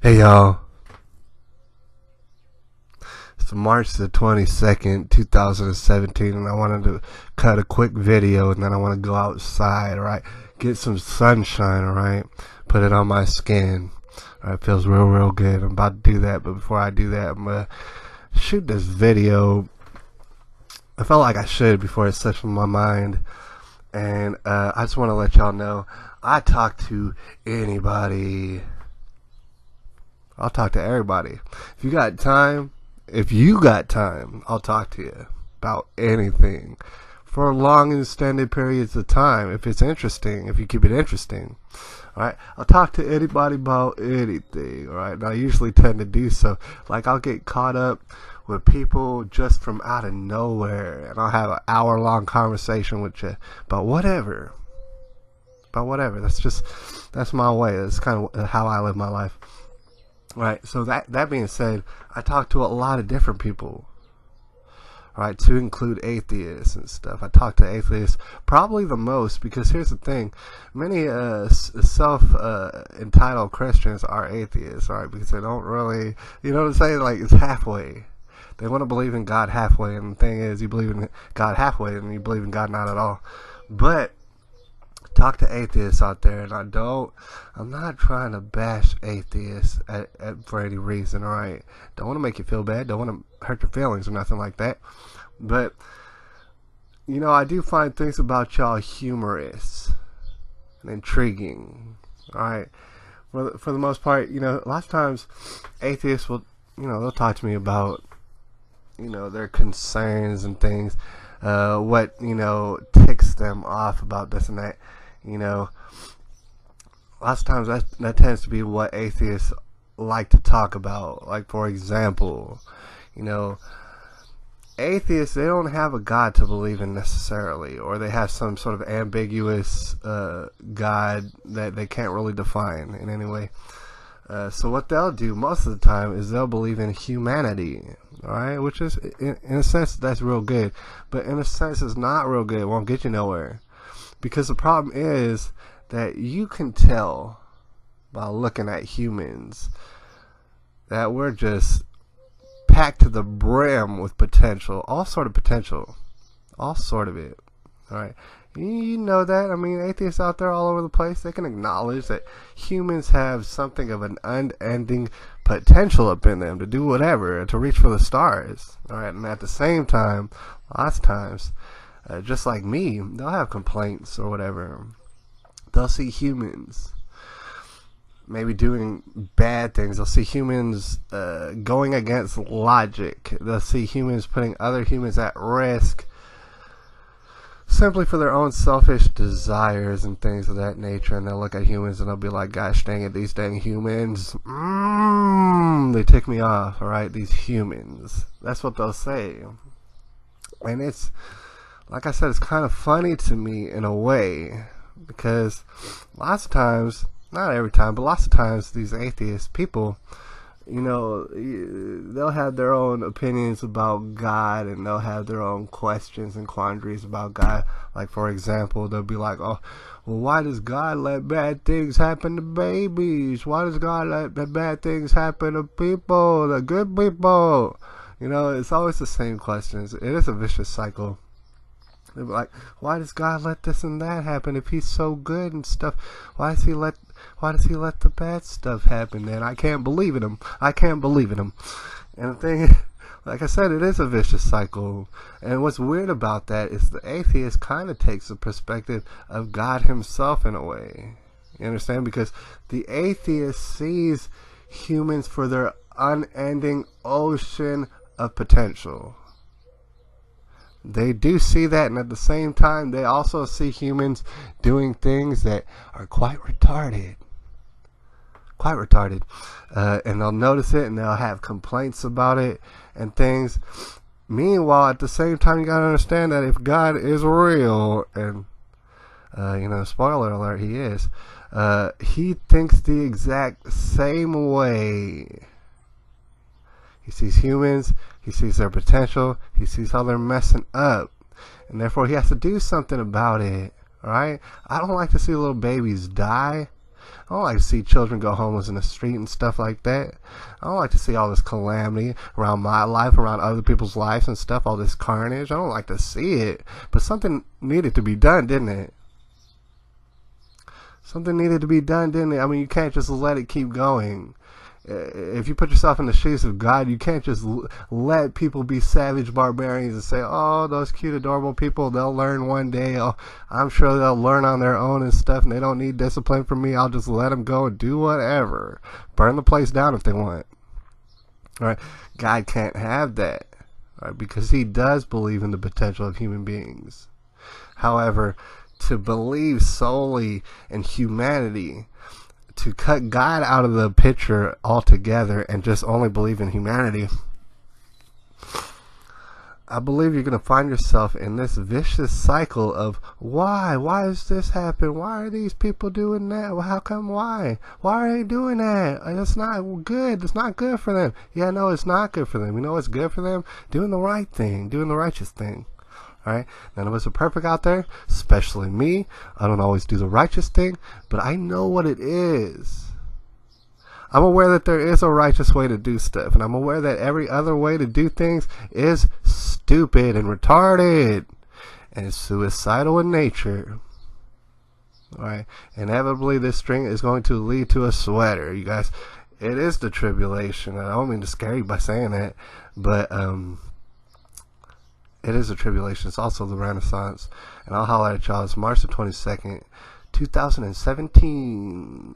Hey y'all, it's March the 22nd, 2017, and I wanted to cut a quick video and then I want to go outside, alright? Get some sunshine, alright? Put it on my skin. Alright, feels real good. I'm about to do that, but before I do that, I'm gonna shoot this video. I felt like I should before it slipped from my mind, and I just want to let y'all know I talk to anybody. I'll talk to everybody. If you got time, I'll talk to you about anything for long extended periods of time. If it's interesting, if you keep it interesting, all right. I'll talk to anybody about anything, all right. And I usually tend to do so. Like I'll get caught up with people just from out of nowhere, and I'll have an hour-long conversation with you about whatever. That's my way. That's kind of how I live my life. Right, so that being said, I talk to a lot of different people, right, to include atheists and stuff. I talk to atheists probably the most because here's the thing. Many self-entitled Christians are atheists, right, because they don't really, you know what I'm saying, like it's halfway. They want to believe in God halfway, and the thing is, you believe in God halfway and you believe in God not at all. But talk to atheists out there, and I'm not trying to bash atheists for any reason, alright? Don't want to make you feel bad, don't want to hurt your feelings or nothing like that, but you know, I do find things about y'all humorous and intriguing, alright? For the most part, you know, a lot of times atheists will, you know, they'll talk to me about, you know, their concerns and things, what, you know, ticks them off about this and that. You know, lots of times that tends to be what atheists like to talk about. Like, for example, you know, atheists, they don't have a God to believe in necessarily, or they have some sort of ambiguous God that they can't really define in any way. So what they'll do most of the time is they'll believe in humanity, alright? Which is, in a sense, that's real good. But in a sense, it's not real good. It won't get you nowhere. Because the problem is that you can tell by looking at humans that we're just packed to the brim with potential. All sort of potential. All sort of it. Alright? You know that. I mean, atheists out there all over the place, they can acknowledge that humans have something of an unending potential up in them to do whatever, to reach for the stars. Alright, and at the same time, lots of times, just like me, they'll have complaints or whatever. They'll see humans maybe doing bad things. They'll see humans going against logic. They'll see humans putting other humans at risk simply for their own selfish desires and things of that nature. And they'll look at humans and they'll be like, gosh dang it, these dang humans, they tick me off, alright, these humans. That's what they'll say. And it's, like I said, it's kind of funny to me in a way, because lots of times, not every time, but lots of times these atheist people, you know, they'll have their own opinions about God, and they'll have their own questions and quandaries about God. Like, for example, they'll be like, oh, well, why does God let bad things happen to babies? Why does God let bad things happen to people, the good people? You know, it's always the same questions. It is a vicious cycle. They're like, why does God let this and that happen if he's so good and stuff? Why does he let the bad stuff happen then? I can't believe in him. And the thing, like I said, it is a vicious cycle. And what's weird about that is the atheist kind of takes the perspective of God himself in a way. You understand? Because the atheist sees humans for their unending ocean of potential. They do see that, and at the same time, they also see humans doing things that are quite retarded. And they'll notice it, and they'll have complaints about it and things. Meanwhile, at the same time, you gotta understand that if God is real, and you know, spoiler alert, he is, he thinks the exact same way. He sees humans, he sees their potential, he sees how they're messing up, and therefore he has to do something about it, alright? I don't like to see little babies die. I don't like to see children go homeless in the street and stuff like that. I don't like to see all this calamity around my life, around other people's lives and stuff, all this carnage. I don't like to see it. But something needed to be done, didn't it? Something needed to be done, didn't it? I mean, you can't just let it keep going. If you put yourself in the shoes of God, you can't just let people be savage barbarians and say, oh, those cute, adorable people, they'll learn one day. Oh, I'm sure they'll learn on their own and stuff, and they don't need discipline from me. I'll just let them go and do whatever. Burn the place down if they want. All right? God can't have that, all right? Because he does believe in the potential of human beings. However, to believe solely in humanity, to cut God out of the picture altogether and just only believe in humanity, I believe you're going to find yourself in this vicious cycle of why does this happen? Why are these people doing that? Well, how come? Why are they doing that? That's not good. It's not good for them. Yeah, no, it's not good for them. You know what's good for them? Doing the right thing, doing the righteous thing. Alright, none of us are perfect out there, especially me. I don't always do the righteous thing, but I know what it is. I'm aware that there is a righteous way to do stuff, and I'm aware that every other way to do things is stupid and retarded and suicidal in nature. Alright, inevitably this string is going to lead to a sweater, you guys. It is the tribulation. I don't mean to scare you by saying that, but it is a tribulation. It's also the Renaissance. And I'll holler at y'all. It's March the 22nd, 2017.